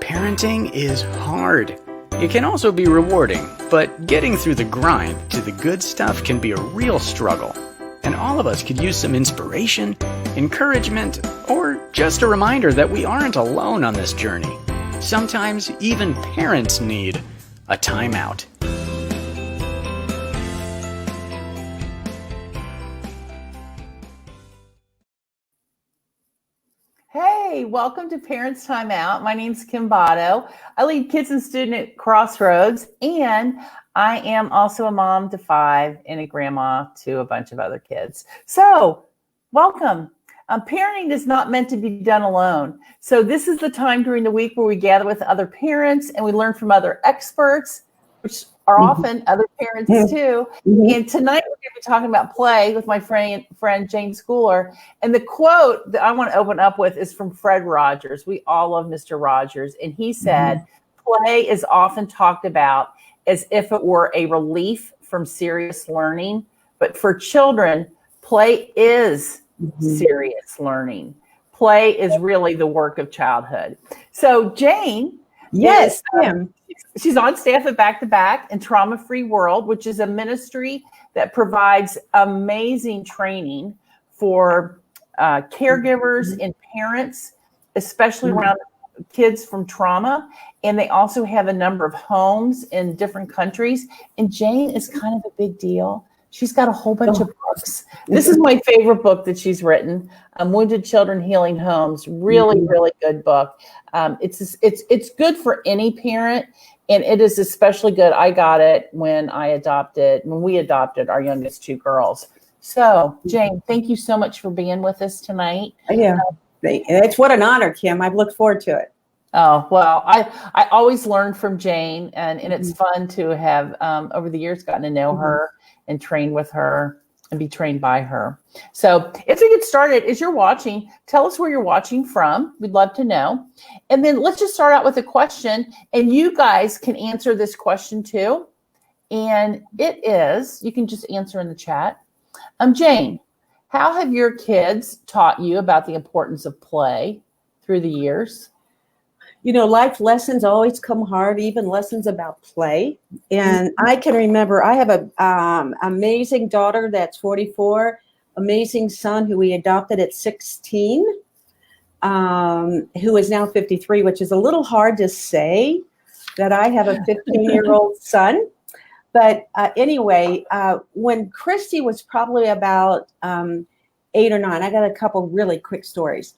Parenting is hard. It can also be rewarding, but getting through the grind to the good stuff can be a real struggle. And all of us could use some inspiration, encouragement, or just a reminder that we aren't alone on this journey. Sometimes even parents need a timeout. Hey, welcome to Parents Time Out. My name's Kim Botto. I lead kids and student at Crossroads, and I am also a mom to 5 and a grandma to a bunch of other kids. So, welcome. Parenting is not meant to be done alone. So this is the time during the week where we gather with other parents and we learn from other experts, which are often other parents too. And tonight we're going to be talking about play with my friend Jayne Schooler. And the quote that I want to open up with is from Fred Rogers. We all love Mr. Rogers. And he said, play is often talked about as if it were a relief from serious learning. But for children, play is serious learning. Play is really the work of childhood. So Jayne, yes, she's on staff at Back to Back and Trauma Free World, which is a ministry that provides amazing training for caregivers and parents, especially around kids from trauma. And they also have a number of homes in different countries. And Jayne is kind of a big deal. She's got a whole bunch of books. This is my favorite book that she's written, Wounded Children Healing Homes. Really, really good book. It's good for any parent, and it is especially good. I got it when we adopted our youngest 2 girls. So, Jayne, thank you so much for being with us tonight. Yeah, it's what an honor, Kim. I've looked forward to it. Oh, well, I always learn from Jayne, and it's fun to have, over the years, gotten to know her and train with her and be trained by her. So if we get started, as you're watching, tell us where you're watching from. We'd love to know. And then let's just start out with a question, and you guys can answer this question too. And it is, you can just answer in the chat. Jayne, how have your kids taught you about the importance of play through the years? You know, life lessons always come hard, even lessons about play. And I can remember I have a amazing daughter that's 44, amazing son who we adopted at 16, who is now 53, which is a little hard to say that I have a 15-year-old son. But anyway, when Christy was probably about 8 or 9, I got a couple really quick stories.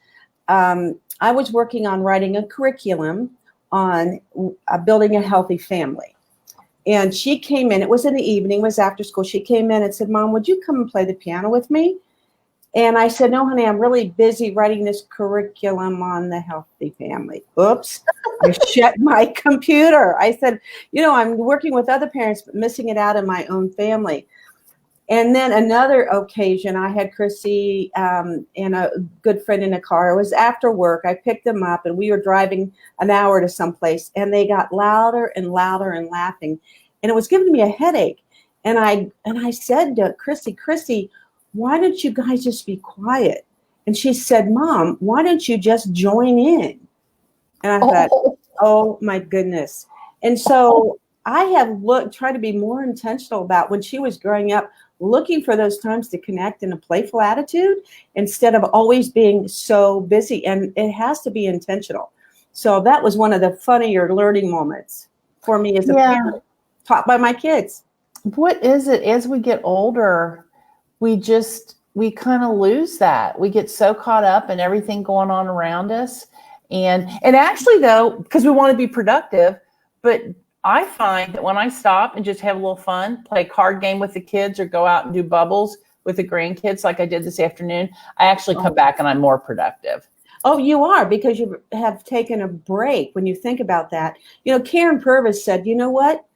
I was working on writing a curriculum on building a healthy family. And she came in, it was in the evening, it was after school. She came in and said, Mom, would you come and play the piano with me? And I said, no, honey, I'm really busy writing this curriculum on the healthy family. Oops, I shut my computer. I said, you know, I'm working with other parents, but missing it out in my own family. And then another occasion, I had Chrissy and a good friend in a car. It was after work. I picked them up, and we were driving an hour to someplace, and they got louder and louder and laughing, and it was giving me a headache. And I said to Chrissy, why don't you guys just be quiet? And she said, Mom, why don't you just join in? And I thought, oh my goodness. And so I have tried to be more intentional about when she was growing up, looking for those times to connect in a playful attitude instead of always being so busy. And it has to be intentional. So that was one of the funnier learning moments for me as a parent, taught by my kids. What is it? As we get older, we kind of lose that. We get so caught up in everything going on around us. And actually though, because we want to be productive, but I find that when I stop and just have a little fun, play a card game with the kids or go out and do bubbles with the grandkids like I did this afternoon, I actually come back and I'm more productive. Oh, you are, because you have taken a break when you think about that. You know, Karen Purvis said, you know what?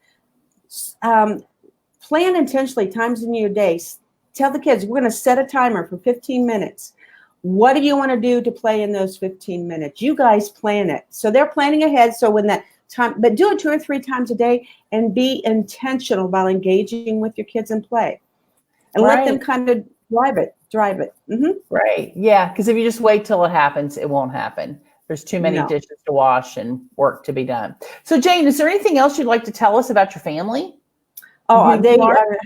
Plan intentionally times in your days. Tell the kids, we're going to set a timer for 15 minutes. What do you want to do to play in those 15 minutes? You guys plan it. So they're planning ahead. So when that time, but do it 2 or 3 times a day and be intentional about engaging with your kids and play. And let them kind of drive it. Mm-hmm. Right. Yeah. Because if you just wait till it happens, it won't happen. There's too many No. dishes to wash and work to be done. So Jayne, is there anything else you'd like to tell us about your family? Oh, Who they you are? are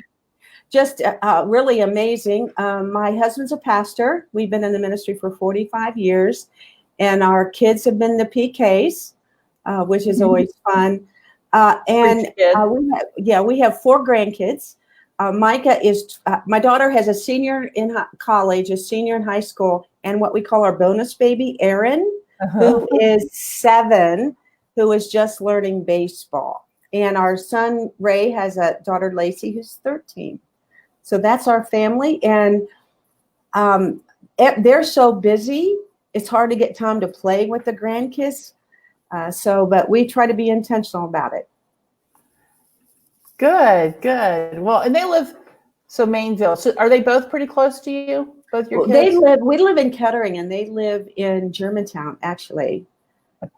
just really amazing. My husband's a pastor. We've been in the ministry for 45 years, and our kids have been the PKs, which is always fun. We have 4 grandkids. Micah is, my daughter has a senior in college, a senior in high school, and what we call our bonus baby, Aaron, who is 7, who is just learning baseball. And our son, Ray, has a daughter, Lacey, who's 13. So that's our family. And they're so busy, it's hard to get time to play with the grandkids. But we try to be intentional about it. Good. Well, and they live, so Mainville. So are they both pretty close to you? Both your kids? We live in Kettering, and they live in Germantown, actually. Okay.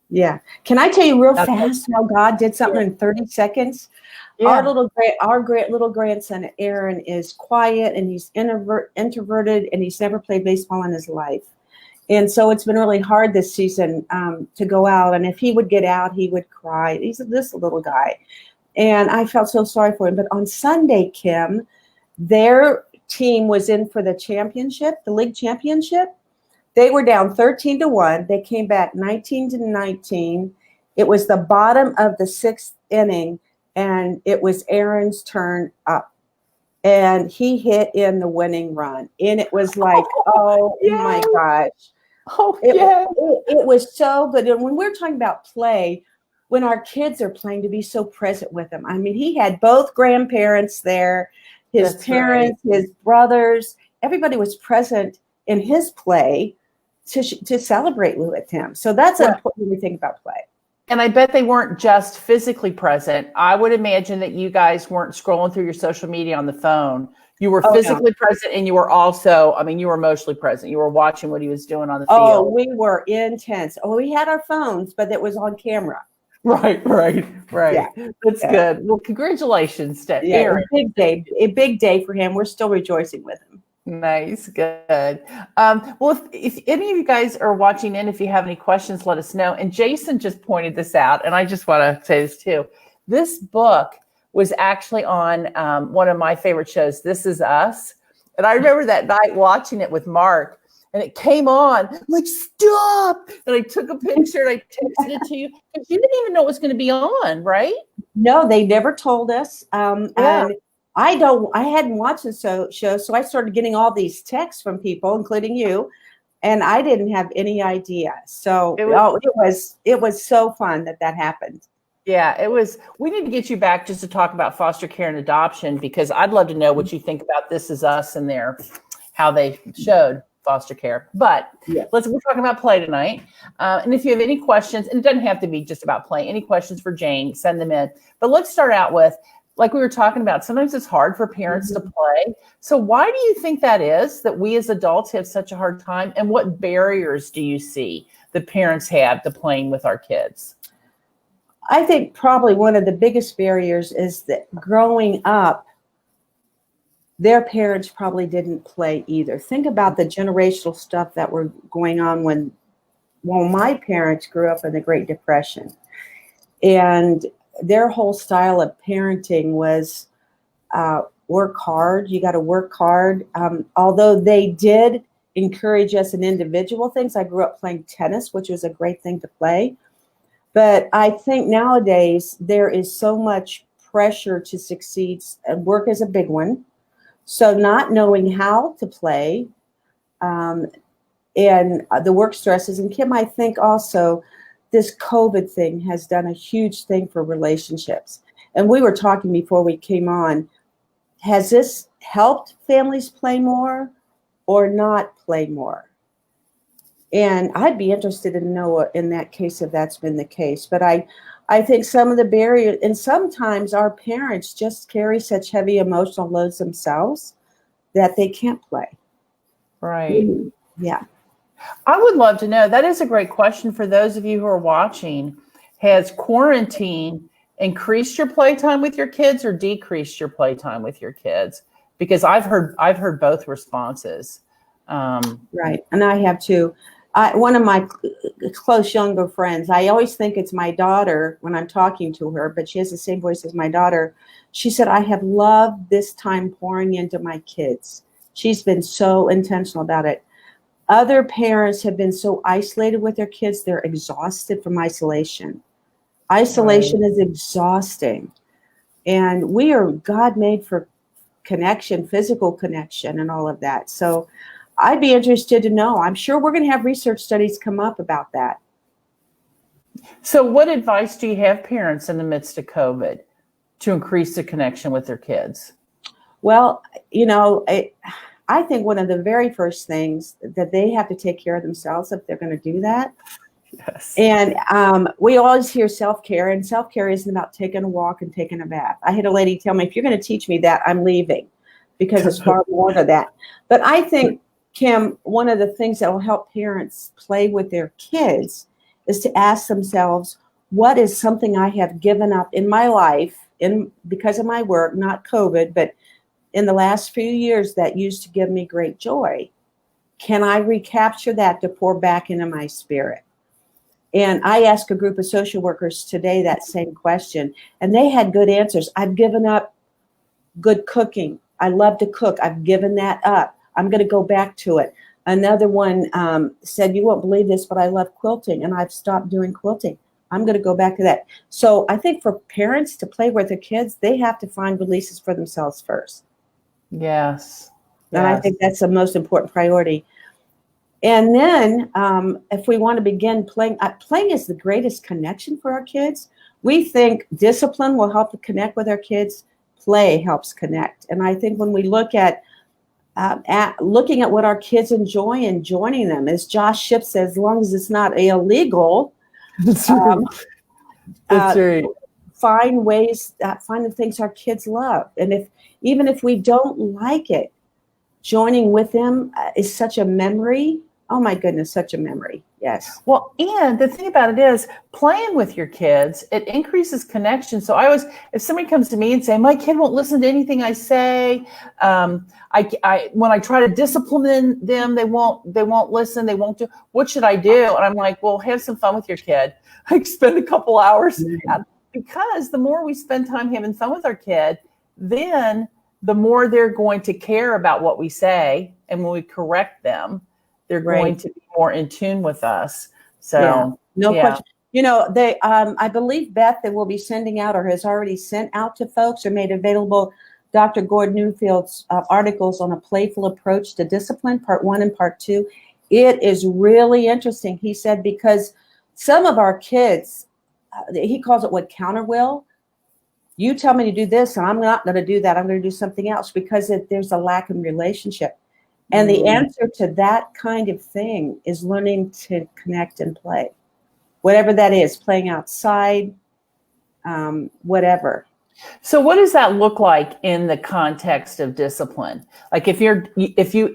Yeah. Can I tell you real fast how God did something in 30 seconds? Yeah. Our little grandson, Aaron, is quiet, and he's introverted, and he's never played baseball in his life. And so it's been really hard this season to go out. And if he would get out, he would cry. He's this little guy. And I felt so sorry for him. But on Sunday, Kim, their team was in for the championship, the league championship. They were down 13-1. They came back 19-19. It was the bottom of the 6th inning, and it was Aaron's turn up. And he hit in the winning run. And it was like, my gosh. It was so good. And when we're talking about play, when our kids are playing, to be so present with them. I mean, he had both grandparents there, his parents, his brothers, everybody was present in his play to celebrate with him. So that's important when we think about play. And I bet they weren't just physically present. I would imagine that you guys weren't scrolling through your social media on the phone. You were physically present, and you were also, you were emotionally present. You were watching what he was doing on the field. Oh, we were intense. Oh, we had our phones, but it was on camera. Right. Yeah. That's good. Well, congratulations to Aaron. A big day for him. We're still rejoicing with him. Nice. Good. Well, if any of you guys are watching in, if you have any questions, let us know. And Jason just pointed this out, and I just want to say this too. This book was actually on one of my favorite shows, This Is Us. And I remember that night watching it with Mark, and it came on. I'm like, stop. And I took a picture and I texted it to you. Because you didn't even know it was going to be on, right? No, they never told us. And I hadn't watched the show, so I started getting all these texts from people, including you, and I didn't have any idea. So it was so fun that happened. Yeah, it was. We need to get you back just to talk about foster care and adoption, because I'd love to know what you think about This Is Us and how they showed foster care. But we're talking about play tonight. And if you have any questions, and it doesn't have to be just about play, any questions for Jayne, send them in. But let's start out with, like we were talking about, sometimes it's hard for parents to play. So why do you think that is, that we as adults have such a hard time? And what barriers do you see that parents have to playing with our kids? I think probably one of the biggest barriers is that growing up, their parents probably didn't play either. Think about the generational stuff that were going on when my parents grew up in the Great Depression. And their whole style of parenting was work hard. You got to work hard. Although they did encourage us in individual things. I grew up playing tennis, which was a great thing to play. But I think nowadays there is so much pressure to succeed, and work is a big one. So not knowing how to play and the work stresses. And Kim, I think also this COVID thing has done a huge thing for relationships. And we were talking before we came on, has this helped families play more or not play more? And I'd be interested to know in that case if that's been the case. But I think some of the barriers, and sometimes our parents just carry such heavy emotional loads themselves that they can't play. Right. Yeah. I would love to know. That is a great question for those of you who are watching. Has quarantine increased your playtime with your kids or decreased your playtime with your kids? Because I've heard both responses. Right. And I have too. One of my close younger friends, I always think it's my daughter when I'm talking to her, but she has the same voice as my daughter. She said, I have loved this time pouring into my kids. She's been so intentional about it. Other parents have been so isolated with their kids, they're exhausted from isolation. Isolation is exhausting. And we are God made for connection, physical connection, and all of that. So I'd be interested to know. I'm sure we're going to have research studies come up about that. So what advice do you have parents in the midst of COVID to increase the connection with their kids? Well, I think one of the very first things that they have to take care of themselves if they're going to do that. Yes. And we always hear self-care, and self-care isn't about taking a walk and taking a bath. I had a lady tell me, if you're going to teach me that, I'm leaving, because it's far more to that. But I think, Kim, one of the things that will help parents play with their kids is to ask themselves, what is something I have given up in my life because of my work, not COVID, but in the last few years that used to give me great joy? Can I recapture that to pour back into my spirit? And I asked a group of social workers today that same question, and they had good answers. I've given up good cooking. I love to cook. I've given that up. I'm going to go back to it. Another one said, you won't believe this, but I love quilting, and I've stopped doing quilting. I'm going to go back to that. So I think for parents to play with their kids, they have to find releases for themselves first. Yes. And I think that's the most important priority. And then if we want to begin playing, playing is the greatest connection for our kids. We think discipline will help to connect with our kids. Play helps connect. And I think when we look at looking at what our kids enjoy and joining them, as Josh Shipp says, as long as it's not illegal, That's right. That's right. Find the things our kids love. And even if we don't like it, joining with them is such a memory. Oh my goodness, such a memory. Yes. Well, and the thing about it is playing with your kids, it increases connection. So I always, if somebody comes to me and say, my kid won't listen to anything I say, when I try to discipline them, they won't listen. They won't do, what should I do? And I'm like, well, have some fun with your kid. Like spend a couple hours because the more we spend time having fun with our kid, then the more they're going to care about what we say. And when we correct them, they're going to be more in tune with us. So no question. They, I believe, Beth, that will be sending out or has already sent out to folks or made available Dr. Gordon Newfield's articles on a playful approach to discipline, part 1 and part 2. It is really interesting. He said, because some of our kids, he calls it what, counter will. You tell me to do this and I'm not going to do that. I'm going to do something else because there's a lack of relationship. And the answer to that kind of thing is learning to connect and play, whatever that is, playing outside, whatever. So what does that look like in the context of discipline? Like if you,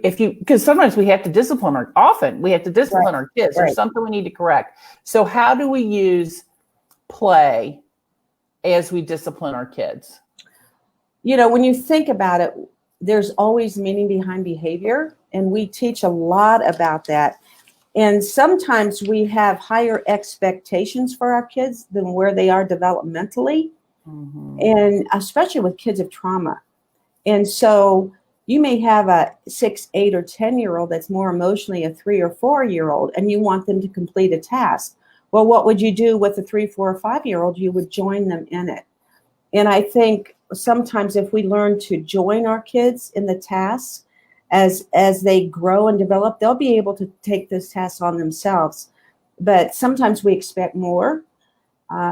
because sometimes we have to discipline our kids. There's something we need to correct. So how do we use play as we discipline our kids? When you think about it, there's always meaning behind behavior, and we teach a lot about that. And sometimes we have higher expectations for our kids than where they are developmentally, and especially with kids of trauma. And so you may have a 6, 8, or 10-year-old that's more emotionally a 3 or 4-year-old, and you want them to complete a task. Well, what would you do with a 3, 4, or 5-year-old? You would join them in it. And I think sometimes if we learn to join our kids in the tasks as they grow and develop, they'll be able to take those tasks on themselves. But sometimes we expect more.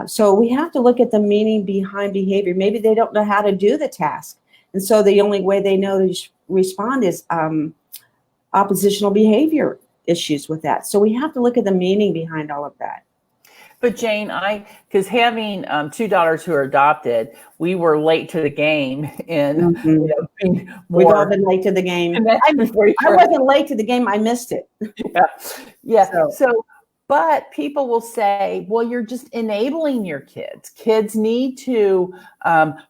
So we have to look at the meaning behind behavior. Maybe they don't know how to do the task. And so the only way they know to respond is oppositional behavior issues with that. So we have to look at the meaning behind all of that. But Jayne, because having 2 daughters who are adopted, we were late to the game in being more. We've all been late to the game. I wasn't late to the game. I missed it. Yeah. So, but people will say, well, you're just enabling your kids. Kids need to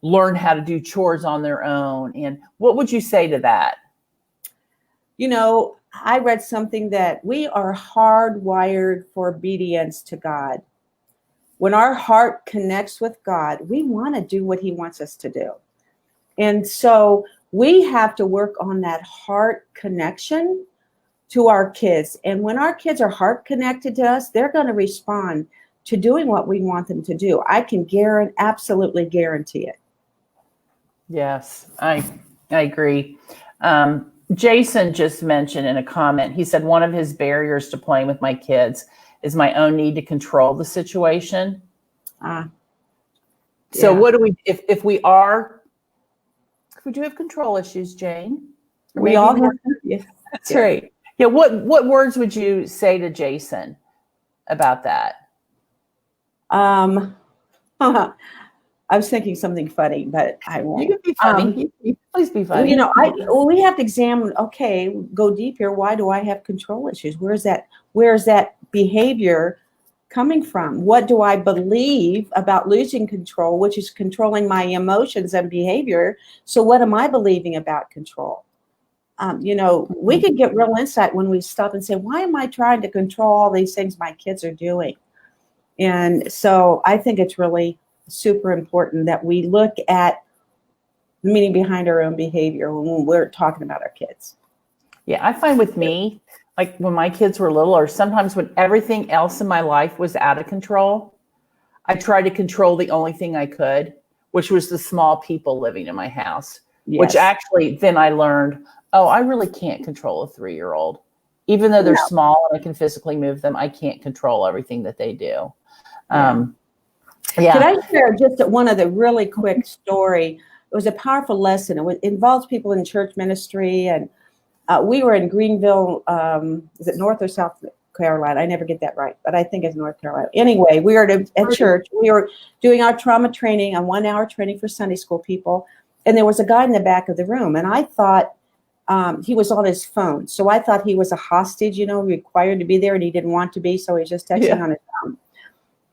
learn how to do chores on their own. And what would you say to that? I read something that we are hardwired for obedience to God. When our heart connects with God, we want to do what he wants us to do. And so we have to work on that heart connection to our kids. And when our kids are heart connected to us, they're going to respond to doing what we want them to do. I can absolutely guarantee it. Yes, I agree. Jason just mentioned in a comment, he said one of his barriers to playing with my kids is my own need to control the situation. So what do we, if we do have control issues, Jayne? We all have. Yes. That's right. Yeah. What words would you say to Jason about that? I was thinking something funny, but I won't. You can be funny. Please be funny. We have to examine, okay, go deep here. Why do I have control issues? Where's that behavior coming from? What do I believe about losing control, which is controlling my emotions and behavior? So what am I believing about control? We could get real insight when we stop and say, why am I trying to control all these things my kids are doing? And so I think it's really super important that we look at the meaning behind our own behavior when we're talking about our kids. Yeah, I find with me, like when my kids were little, or sometimes when everything else in my life was out of control, I tried to control the only thing I could, which was the small people living in my house, which actually then I learned, I really can't control a 3-year-old. Even though they're small and I can physically move them, I can't control everything that they do. Can I share just one other really quick story? It was a powerful lesson. It involves people in church ministry, and we were in Greenville. Is it North or South Carolina? I never get that right, but I think it's North Carolina. Anyway, we were at church. We were doing our trauma training, a 1-hour training for Sunday school people, and there was a guy in the back of the room, and I thought he was on his phone. So I thought he was a hostage, required to be there, and he didn't want to be, so he's just texting on his phone.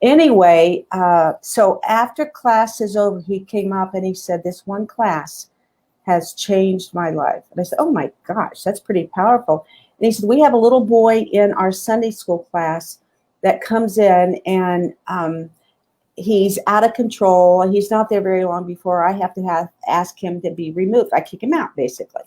Anyway, so after class is over, he came up and he said, this one class has changed my life. And I said, oh my gosh, that's pretty powerful. And he said, we have a little boy in our Sunday school class that comes in and he's out of control. He's not there very long before I have to ask him to be removed. I kick him out, basically.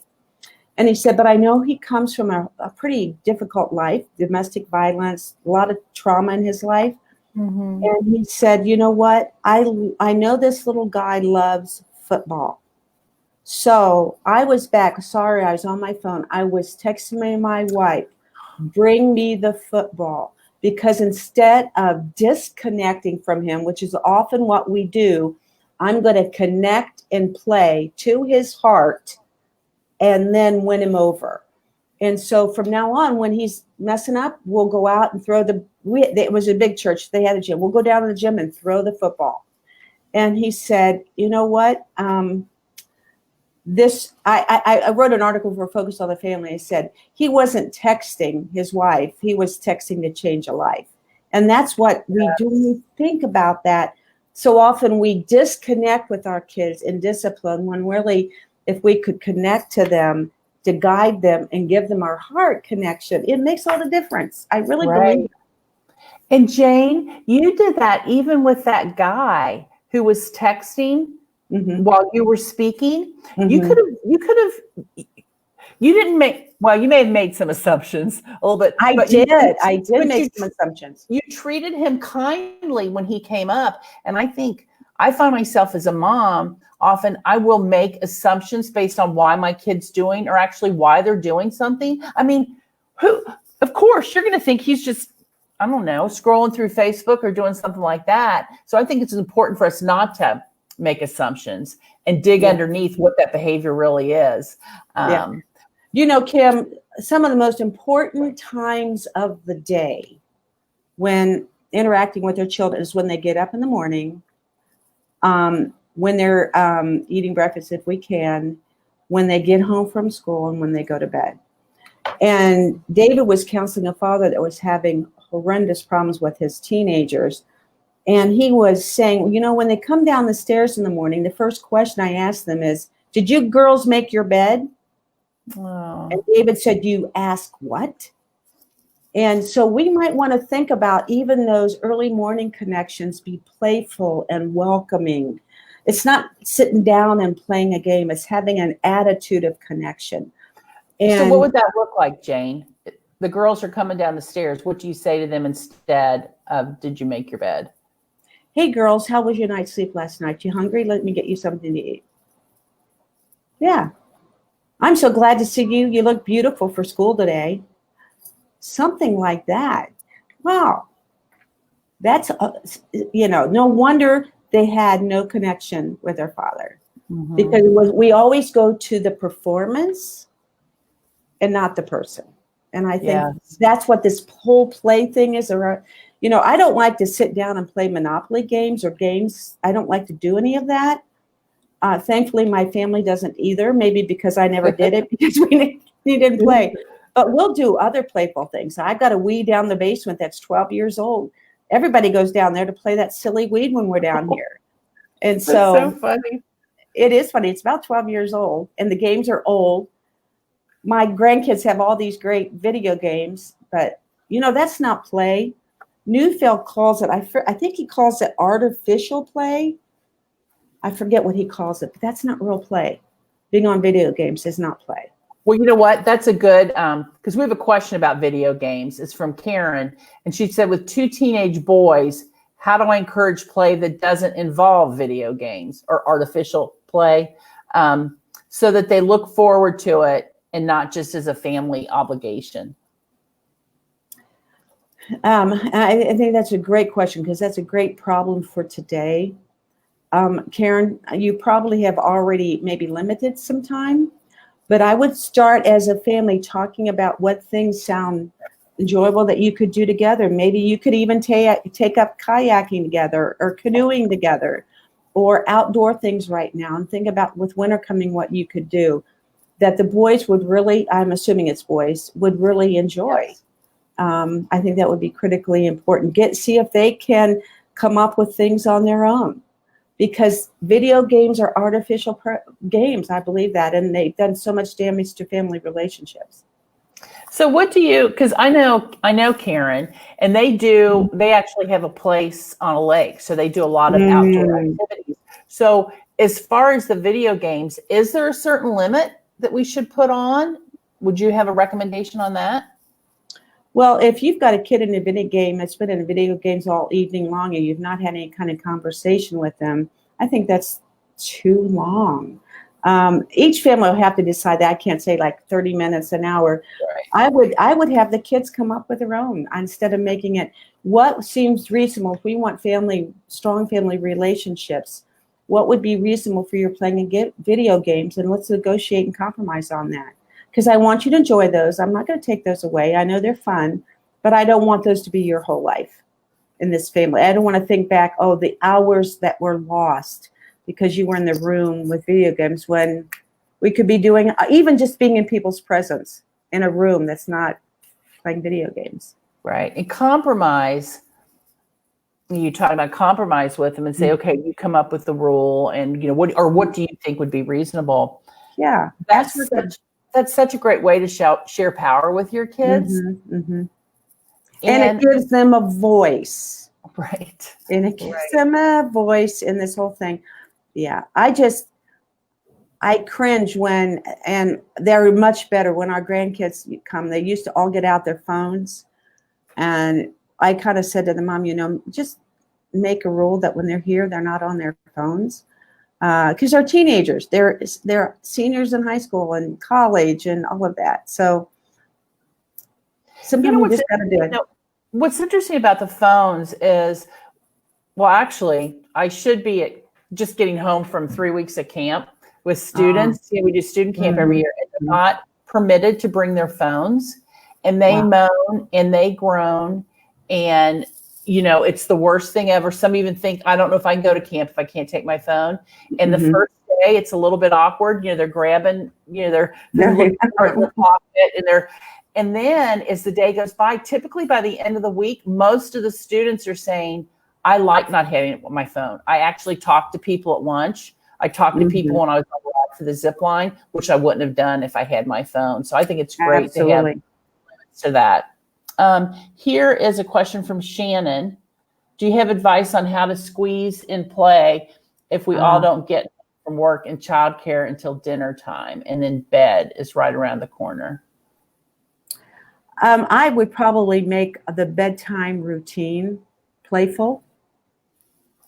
And he said, but I know he comes from a pretty difficult life, domestic violence, a lot of trauma in his life. Mm-hmm. And he said, you know what? I know this little guy loves football. So I was back. Sorry, I was on my phone. I was texting my wife, bring me the football. Because instead of disconnecting from him, which is often what we do, I'm going to connect and play to his heart and then win him over. And so from now on, when he's messing up, we'll go out and throw it was a big church. They had a gym. We'll go down to the gym and throw the football. And he said, you know what? I wrote an article for Focus on the Family. I said, he wasn't texting his wife. He was texting to change a life. And that's what we do when we think about that. So often we disconnect with our kids in discipline when really, if we could connect to them, to guide them and give them our heart connection, it makes all the difference. I really believe that. And Jayne, you did that even with that guy who was texting while you were speaking. Mm-hmm. You may have made some assumptions a little bit. I did make some assumptions. You treated him kindly when he came up. And I find myself as a mom, often I will make assumptions based on why my kid's doing or actually why they're doing something. I mean, of course, you're going to think he's just, I don't know, scrolling through Facebook or doing something like that. So I think it's important for us not to make assumptions and dig underneath what that behavior really is. Kim, some of the most important times of the day when interacting with their children is when they get up in the morning, when they're eating breakfast, if we can, when they get home from school, and when they go to bed. And David was counseling a father that was having horrendous problems with his teenagers. And he was saying, when they come down the stairs in the morning, the first question I ask them is, did you girls make your bed? Oh. And David said, "You ask what?" And so we might want to think about even those early morning connections, be playful and welcoming. It's not sitting down and playing a game. It's having an attitude of connection. So And what would that look like, Jayne? The girls are coming down the stairs. What do you say to them instead of, did you make your bed? "Hey, girls, how was your night's sleep last night? You hungry? Let me get you something to eat." Yeah. "I'm so glad to see you. You look beautiful for school today." Something like that. Wow. That's, no wonder they had no connection with their father. Mm-hmm. Because we always go to the performance and not the person. And I think that's what this whole play thing is. Or, I don't like to sit down and play Monopoly games or games. I don't like to do any of that. Thankfully, my family doesn't either. Maybe because I never did it because we didn't play. But we'll do other playful things. I've got a Wii down the basement that's 12 years old. Everybody goes down there to play that silly Wii when we're down here. And so, that's so funny. It is funny. It's about 12 years old, and the games are old. My grandkids have all these great video games, but, that's not play. Newfield calls it, I think he calls it artificial play. I forget what he calls it, but that's not real play. Being on video games is not play. Well, you know what? That's a good, because we have a question about video games. It's from Karen. And she said, with 2 teenage boys, how do I encourage play that doesn't involve video games or artificial play so that they look forward to it and not just as a family obligation? I think that's a great question because that's a great problem for today. Karen, you probably have already maybe limited some time. But I would start as a family talking about what things sound enjoyable that you could do together. Maybe you could even take up kayaking together or canoeing together or outdoor things right now, and think about with winter coming what you could do that the boys would really, I'm assuming it's boys, would really enjoy. Yes. I think that would be critically important. See if they can come up with things on their own. Because video games are artificial games, I believe that, and they've done so much damage to family relationships. So what do you, because I know Karen, and they actually have a place on a lake, so they do a lot of outdoor activities. So as far as the video games, is there a certain limit that we should put on? Would you have a recommendation on that? Well, if you've got a kid in a video game that's been in video games all evening long and you've not had any kind of conversation with them, I think that's too long. Each family will have to decide that. I can't say like 30 minutes, an hour. Right. I would have the kids come up with their own instead of making it what seems reasonable. If we want strong family relationships, what would be reasonable for your playing video games, and let's negotiate and compromise on that. Because I want you to enjoy those. I'm not going to take those away. I know they're fun, but I don't want those to be your whole life in this family. I don't want to think back, the hours that were lost because you were in the room with video games when we could be doing, even just being in people's presence in a room that's not playing video games. Right. And compromise, you talk about compromise with them and say, okay, you come up with the rule and, what do you think would be reasonable? Yeah. That's such a great way to share power with your kids. Mm-hmm, mm-hmm. And it gives them a voice. Right. And it gives them a voice in this whole thing. Yeah. I cringe and they're much better when our grandkids come. They used to all get out their phones. And I kind of said to the mom, just make a rule that when they're here, they're not on their phones. Because they're teenagers, they're seniors in high school and college and all of that. So sometimes we just got to do it. What's interesting about the phones is, well, actually, I should be just getting home from 3 weeks of camp with students. We do student camp every year, and they're not permitted to bring their phones, and they moan and they groan, and it's the worst thing ever. Some even think, I don't know if I can go to camp if I can't take my phone. And the first day, it's a little bit awkward. They're grabbing, they're looking for their pocket, and then as the day goes by, typically by the end of the week, most of the students are saying, I like not having it on my phone. I actually talk to people at lunch. I talked to people when I was on the ride for the zip line, which I wouldn't have done if I had my phone. So I think it's great to have limits to that. Here is a question from Shannon. Do you have advice on how to squeeze in play if we all don't get from work and childcare until dinner time, and then bed is right around the corner? I would probably make the bedtime routine playful,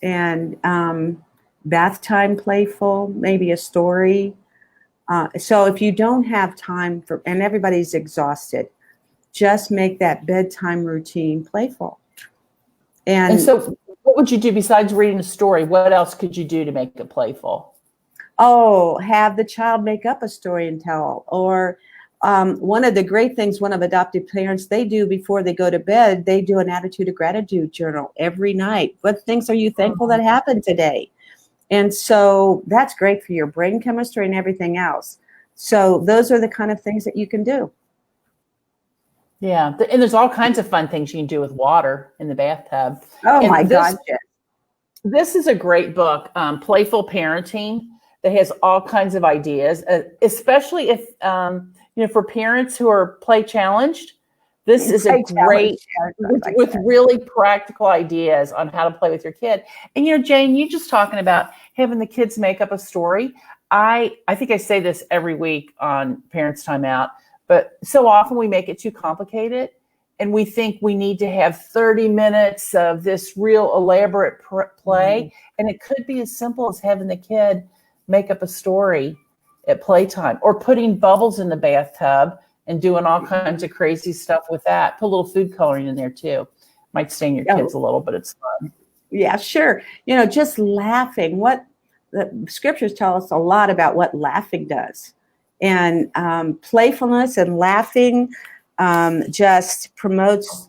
and bath time playful, maybe a story. So if you don't have time for, and everybody's exhausted, just make that bedtime routine playful. And so what would you do besides reading a story? What else could you do to make it playful? Oh, have the child make up a story and tell. Or one of the great things one of adoptive parents, they do before they go to bed, they do an attitude of gratitude journal every night. What things are you thankful that happened today? And so that's great for your brain chemistry and everything else. So those are the kind of things that you can do. Yeah, and there's all kinds of fun things you can do with water in the bathtub. Oh, my gosh. This is a great book, Playful Parenting, that has all kinds of ideas, especially if, for parents who are play challenged. This is a great, with really practical ideas on how to play with your kid. And, Jayne, you just talking about having the kids make up a story. I think I say this every week on Parents Time Out, but so often we make it too complicated, and we think we need to have 30 minutes of this real elaborate play. And it could be as simple as having the kid make up a story at playtime, or putting bubbles in the bathtub and doing all kinds of crazy stuff with that. Put a little food coloring in there too. Might sting your kids a little, but it's fun. Yeah, sure. Just laughing. What the scriptures tell us a lot about what laughing does. And playfulness and laughing just promotes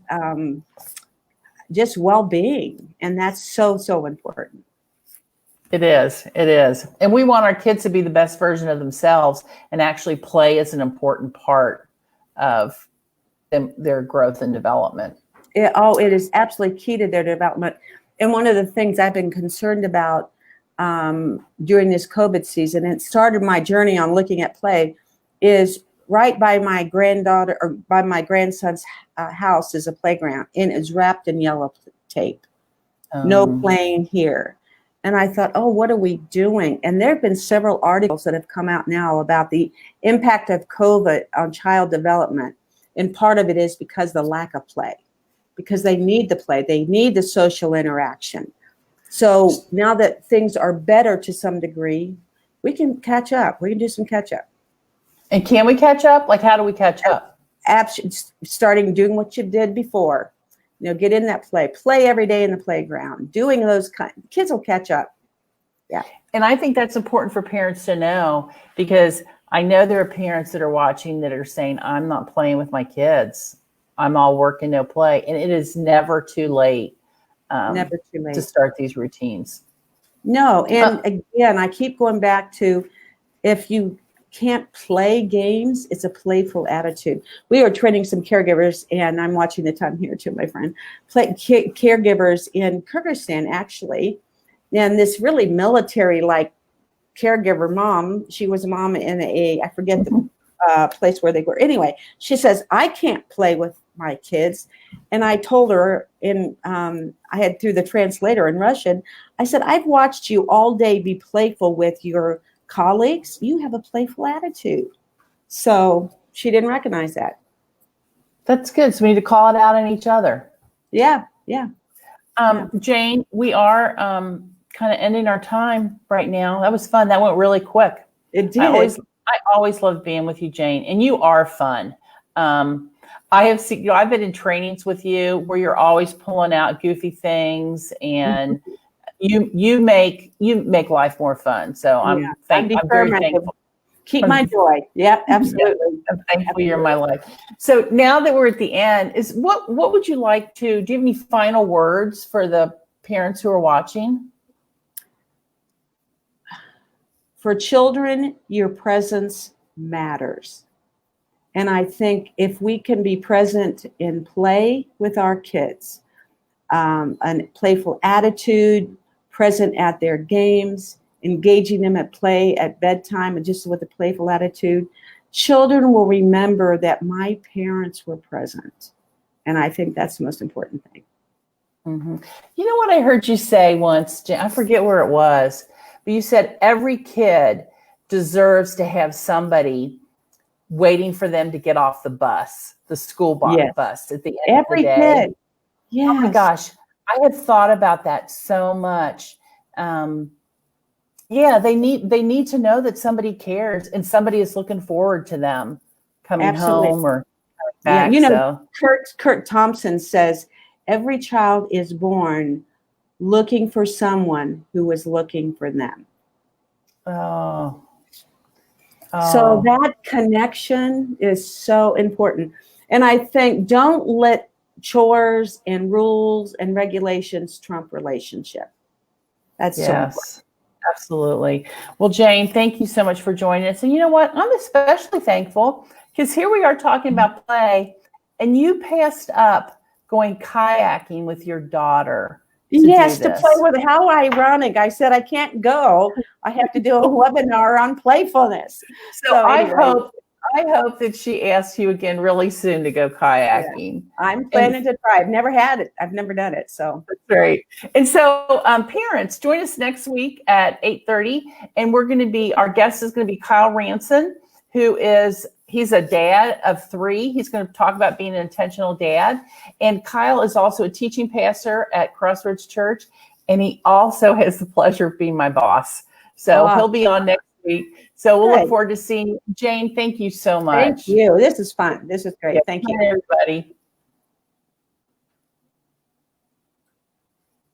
just well-being. And that's so, so important. It is. And we want our kids to be the best version of themselves, and actually play is an important part of their growth and development. It is absolutely key to their development. And one of the things I've been concerned about during this COVID season, and it started my journey on looking at play, is right by my granddaughter, or by my grandson's house, is a playground, and it's wrapped in yellow tape. No playing here. And I thought, what are we doing? And there have been several articles that have come out now about the impact of COVID on child development. And part of it is because of the lack of play, because they need the play. They need the social interaction. So now that things are better to some degree, we can catch up. We can do some catch up. And can we catch up? Like, how do we catch up? Starting doing what you did before. Get in that play every day in the playground, doing those kids will catch up. Yeah. And I think that's important for parents to know, because I know there are parents that are watching that are saying, I'm not playing with my kids. I'm all work and no play. And it is never too late, to start these routines. No. And again, I keep going back to, if you can't play games, it's a playful attitude. We are training some caregivers, and I'm watching the time here too, my friend, caregivers in Kyrgyzstan, actually. And this really military-like caregiver mom, she was a mom in I forget the place where they were. Anyway, she says, I can't play with my kids. And I told her, I had through the translator in Russian, I said, I've watched you all day be playful with your colleagues. You have a playful attitude. So she didn't recognize that. That's good. So we need to call it out on each other. Yeah. Jayne, we are kind of ending our time right now. That was fun. That went really quick. It did. I always love being with you, Jayne, and you are fun. I have seen, I've been in trainings with you where you're always pulling out goofy things, and you make life more fun. So I'm very thankful. Keep my joy. Yeah, absolutely. I'm thankful you're in my life. So now that we're at the end, what would you like to, do you have any final words for the parents who are watching? For children, your presence matters. And I think if we can be present in play with our kids, a playful attitude, present at their games, engaging them at play, at bedtime, and just with a playful attitude, children will remember that my parents were present. And I think that's the most important thing. Mm-hmm. You know what I heard you say once, Jen? I forget where it was, but you said every kid deserves to have somebody waiting for them to get off the bus, the school bus at the end of the day. Every kid. Yes. Oh my gosh. I had thought about that so much. They need to know that somebody cares and somebody is looking forward to them coming home or back. Kurt Thompson says every child is born looking for someone who is looking for them. So that connection is so important. And I think don't let chores and rules and regulations trump relationship. That's so important. Absolutely. Well, Jayne, thank you so much for joining us. And you know what? I'm especially thankful because here we are talking about play, and you passed up going kayaking with your daughter. Yes, to play with. How ironic. I said I can't go. I have to do a webinar on playfulness. So anyway. I hope that she asks you again really soon to go kayaking. Yeah, I'm planning to try. I've never had it. I've never done it. So that's great. And so parents, join us next week at 8:30. And our guest is going to be Kyle Ranson, he's a dad of 3. He's going to talk about being an intentional dad. And Kyle is also a teaching pastor at Crossroads Church. And he also has the pleasure of being my boss. So he'll be on next week. So we'll look forward to seeing you. Jayne, thank you so much. Thank you. This is fun. This is great. Thank you, everybody.